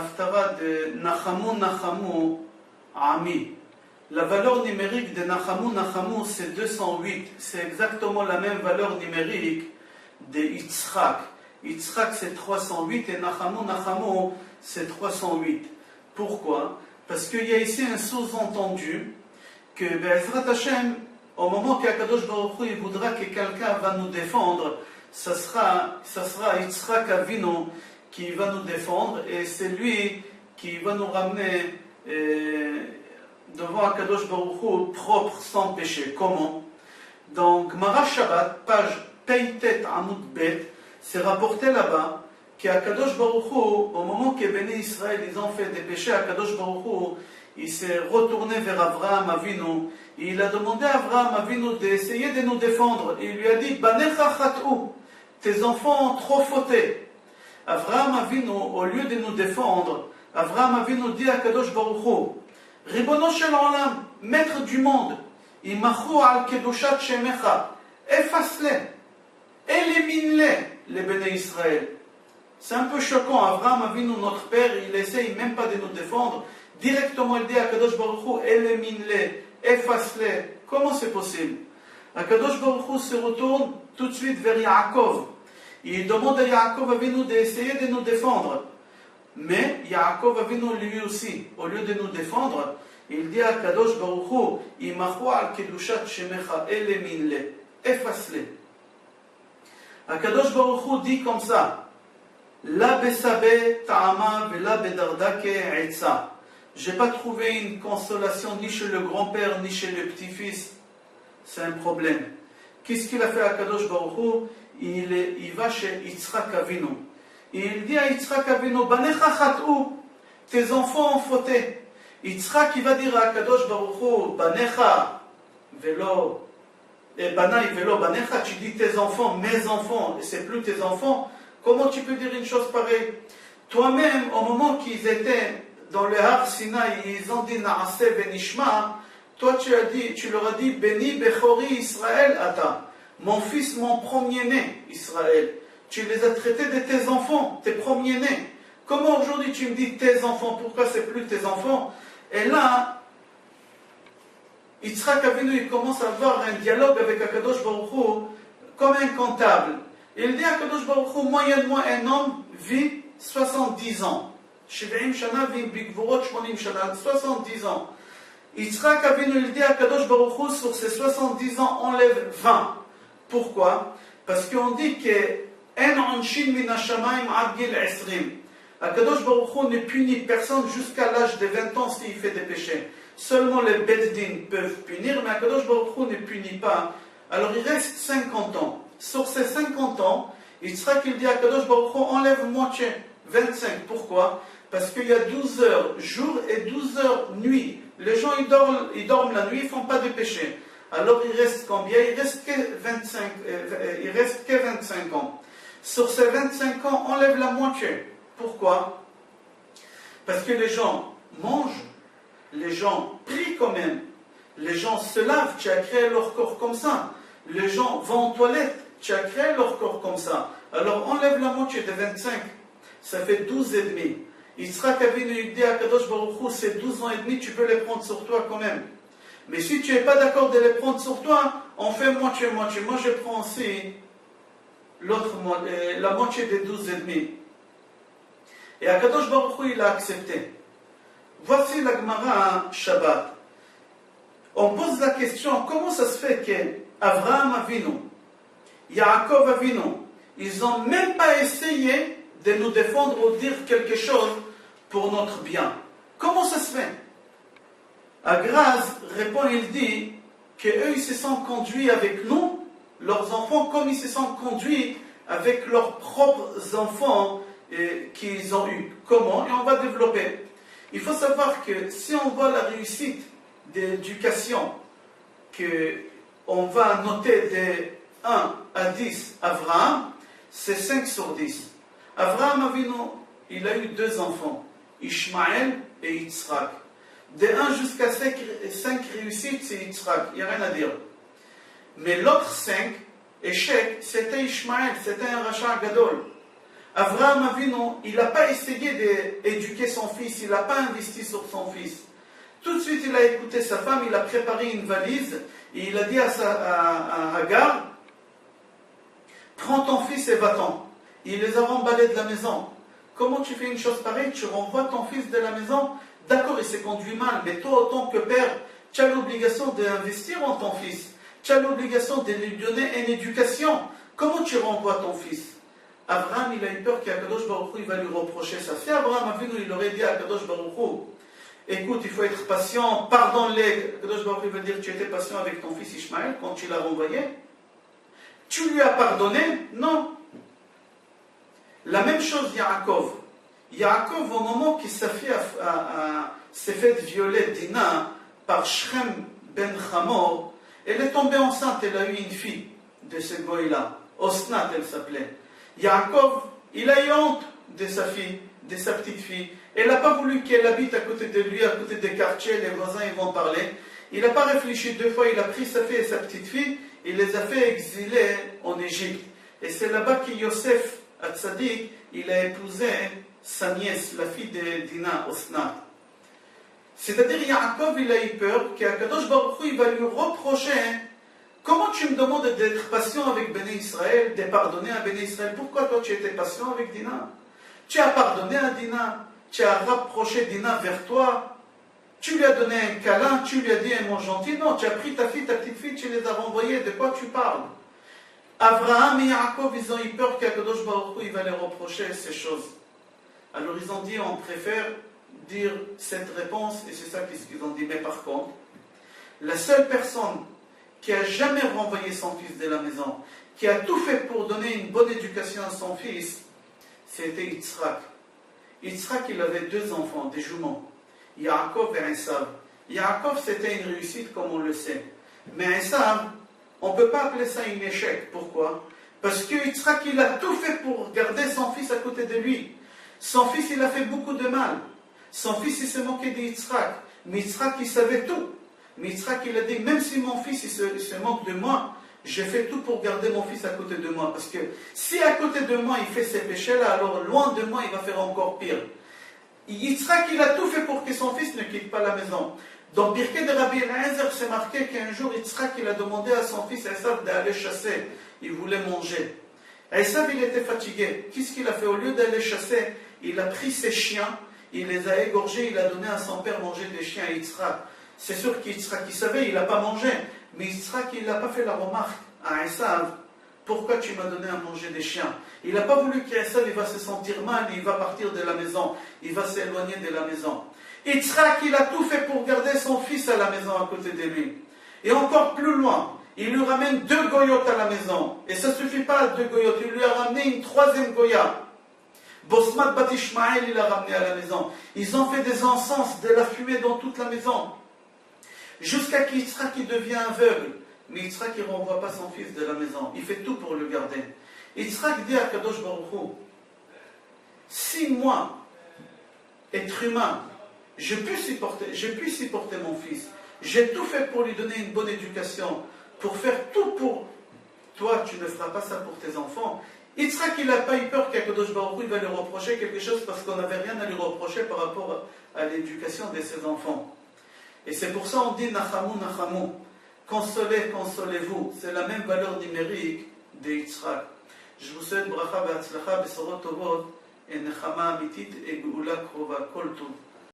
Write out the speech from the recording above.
Haftara de Nachamu Nachamu Ami. La valeur numérique de Nachamu Nachamu c'est 208. C'est exactement la même valeur numérique de Yitzhak. Yitzhak c'est 308 et Nachamu Nachamu c'est 308. Pourquoi? Parce qu'il y a ici un sous-entendu que Be'ezrat Hashem, au moment qu'Akadosh Baruch Hu il voudra que quelqu'un va nous défendre, ça sera Yitzhak Avinu qui va nous défendre et c'est lui qui va nous ramener devant Akadosh Baruch Hu propre, sans péché. Comment? Donc, Gemara Shabbat, page Peitet Amud Bet, c'est rapporté là-bas qu'Akadosh Baruch Hu, au moment que Béné Israël ils ont fait des péchés, Akadosh Baruch Hu, il s'est retourné vers Avraham Avinu et il a demandé à Avraham Avinu d'essayer de nous défendre. Il lui a dit Banecha Chat'u, tes enfants ont trop fauté. Avraham Avinu, au lieu de nous défendre, Avraham Avinu dit à Akadosh Baruch Hu, Ribono shel olam, maître du monde, imachu al kedushat shemecha, efface-les, élimine-les Béné Israël. C'est un peu choquant. Avraham Avinu, notre père, il essaye même pas de nous défendre. Directement, il dit à Akadosh Baruch Hu, élimine-les, efface-les. Comment c'est possible? Akadosh Baruch Hu se retourne tout de suite vers Yaakov. Il demande à Yaakov Avinu d'essayer de nous défendre. Mais Yaakov Avinu lui aussi, au lieu de nous défendre, il dit à Akadosh Baruch Hu, imachu al kedushat shemecha, élimine-les, efface-les. Akadosh Baruch Hu dit comme ça, La besabe ta'ama vela bedardake etza. J'ai pas trouvé une consolation ni chez le grand-père ni chez le petit-fils. C'est un problème. Qu'est-ce qu'il a fait à Kadosh Baruch Hu? Il va chez Yitzhak Avinu. Et il dit à Yitzhak Avinu, Banecha Chat'u, tes enfants ont fauté. Yitzhak il va dire à Kadosh Baruch Hu, Banecha velo, et Banai velo Banecha, tu dis tes enfants, mes enfants, et c'est plus tes enfants. Comment tu peux dire une chose pareille? Toi-même, au moment qu'ils étaient dans le Har Sinaï, ils ont dit Naaseh Benishma, toi tu leur as dit Beni Bechori Israël Ata, mon fils, mon premier-né Israël. Tu les as traités de tes enfants, tes premiers-nés. Comment aujourd'hui tu me dis tes enfants? Pourquoi c'est plus tes enfants? Et là, Yitzhak Avinu il commence à avoir un dialogue avec Akadosh Baruch Hu comme un comptable. Il dit à Akadosh Baruch Hu, moyennement un homme vit 70 ans. 70 shana vit bigvorot 80 shana, 70 ans. Yitzhak Avinu il dit à Akadosh Baruch Hu, sur ces 70 ans, enlève 20. Pourquoi? Parce qu'on dit que en anshin min hashamayim ad gil 20. Akadosh Baruch Hu ne punit personne jusqu'à l'âge de 20 ans s'il fait des péchés. Seulement les Beddin peuvent punir, mais Akadosh Baruch Hu ne punit pas. Alors il reste 50 ans. Sur ces 50 ans, Yitzhak il dit à Akadosh Baruch Hu, enlève moitié, 25. Pourquoi? Parce qu'il y a 12 heures jour et 12 heures nuit. Les gens ils dorment la nuit, ils ne font pas de péché. Alors il reste combien? Il reste que 25 ans. Sur ces 25 ans, enlève la moitié. Pourquoi? Parce que les gens mangent, les gens prient quand même, les gens se lavent, tu as créé leur corps comme ça. Les gens vont aux toilettes, tu as créé leur corps comme ça. Alors enlève la moitié de 25, ça fait 12 et demi. Yitzhak Avinu dit à Kadosh Baruch Hu, ces 12 ans et demi, tu peux les prendre sur toi quand même. Mais si tu n'es pas d'accord de les prendre sur toi, on fait moitié-moitié. Moi je prends aussi la moitié des 12 et demi. Et Akadosh Baruch Hu, il a accepté. Voici la Gemara Shabbat. On pose la question, comment ça se fait que Avraham Avinu, Yaakov Avinu, ils n'ont même pas essayé de nous défendre ou dire quelque chose pour notre bien? Comment ça se fait? Agraz répond, il dit qu'eux ils se sont conduits avec nous, leurs enfants, comme ils se sont conduits avec leurs propres enfants qu'ils ont eus. Comment? Et on va développer. Il faut savoir que si on voit la réussite d'éducation, qu'on va noter de 1 à 10 Avraham, c'est 5 sur 10. Avraham Avinu, il a eu 2 enfants, Ishmaël et Yitzhak. De 1 jusqu'à 5 réussites, c'est Yitzhak, il n'y a rien à dire. Mais l'autre 5 échecs, c'était Ishmaël, c'était un rachat gadol. Abraham Avinu, il n'a pas essayé d'éduquer son fils, il n'a pas investi sur son fils. Tout de suite, il a écouté sa femme, il a préparé une valise et il a dit à Hagar, prends ton fils et va-t'en. Il les a remballés de la maison. Comment tu fais une chose pareille? Tu renvoies ton fils de la maison? D'accord, il s'est conduit mal, mais toi, en tant que père, tu as l'obligation d'investir en ton fils. Tu as l'obligation de lui donner une éducation. Comment tu renvoies ton fils? Abraham, il a eu peur qu'Akadosh Baruch Hu, il va lui reprocher ça. Si Abraham Avinu, il aurait dit à Akadosh Baruch Hu, écoute, il faut être patient, pardonne-les. Akadosh Baruch Hu va dire, tu étais patient avec ton fils Ishmaël quand tu l'as renvoyé? Tu lui as pardonné? Non. La même chose Yaakov. Yaakov, au moment qu'il s'est fait violer Dina par Shrem ben Hamor, elle est tombée enceinte, elle a eu une fille de ce goy-là. Osnat, elle s'appelait. Yaakov, il a eu honte de sa fille, de sa petite fille. Elle n'a pas voulu qu'elle habite à côté de lui, à côté des quartiers, les voisins ils vont parler. Il n'a pas réfléchi deux fois, il a pris sa fille et sa petite fille, il les a fait exiler en Égypte. Et c'est là-bas que Yosef Hatzadik, il a épousé sa nièce, la fille de Dina, Osnat. C'est-à-dire, Yaakov, il a eu peur qu'Akadosh Baruch Hu, il va lui reprocher, comment tu me demandes d'être patient avec Béné Israël, de pardonner à Béné Israël? Pourquoi toi tu étais patient avec Dina? Tu as pardonné à Dina, tu as rapproché Dina vers toi, tu lui as donné un câlin, tu lui as dit un mot gentil. Non, tu as pris ta fille, ta petite fille, tu les as renvoyées. De quoi tu parles? Abraham et Yaakov, ils ont eu peur qu'Akadosh Baruch Hu, il va les reprocher ces choses. Alors ils ont dit, on préfère dire cette réponse, et c'est ça qu'ils ont dit. Mais par contre, la seule personne qui a jamais renvoyé son fils de la maison, qui a tout fait pour donner une bonne éducation à son fils, c'était Yitzhak. Yitzhak, il avait deux enfants, des jumeaux, Yaakov et Esav. Yaakov, c'était une réussite, comme on le sait. Mais Esav, on ne peut pas appeler ça un échec. Pourquoi? Parce que Yitzhak, il a tout fait pour garder son fils à côté de lui. Son fils, il a fait beaucoup de mal. Son fils, il s'est moqué de Yitzhak. Mais Yitzhak, il savait tout. Mais Yitzhak, il a dit, même si mon fils, il se moque de moi, je fais tout pour garder mon fils à côté de moi. Parce que si à côté de moi, il fait ces péchés-là, alors loin de moi, il va faire encore pire. Yitzhak, il a tout fait pour que son fils ne quitte pas la maison. Dans Birkei de Rabbi Eliezer, c'est marqué qu'un jour, Yitzhak, il a demandé à son fils Esav d'aller chasser. Il voulait manger. Esav, il était fatigué. Qu'est-ce qu'il a fait? Au lieu d'aller chasser, il a pris ses chiens, il les a égorgés, il a donné à son père manger des chiens à Yitzhak. C'est sûr qu'Yitzhak, il savait, il n'a pas mangé. Mais Yitzhak, il n'a pas fait la remarque à Esav. Pourquoi tu m'as donné à manger des chiens? Il n'a pas voulu qu'Esav, il va se sentir mal, il va partir de la maison. Il va s'éloigner de la maison. Yitzhak, il a tout fait pour garder son fils à la maison à côté de lui. Et encore plus loin, il lui ramène 2 goyotes à la maison. Et ça ne suffit pas à 2 goyotes, il lui a ramené une 3e goya. Bosmat Bat Ishmael, il a ramené à la maison. Ils ont fait des encens, de la fumée dans toute la maison. Jusqu'à qu'Yitzhak il devient aveugle. Mais Yitzhak il ne renvoie pas son fils de la maison. Il fait tout pour le garder. Yitzhak dit à Kadosh Baruch Hu, si moi, être humain, je puis supporter mon fils, j'ai tout fait pour lui donner une bonne éducation, pour faire tout pour toi, tu ne feras pas ça pour tes enfants. Yitzhak il n'a pas eu peur qu'Akadosh Baruch Hu va lui reprocher quelque chose parce qu'on n'avait rien à lui reprocher par rapport à l'éducation de ses enfants. Et c'est pour ça qu'on dit Nachamu, Nachamu. Consolez, consolez-vous. C'est la même valeur numérique de Yitzhak. Je vous souhaite bracha, be'atzlacha, besorot tovot, et nechama amitit, et geoula krova, kol tov.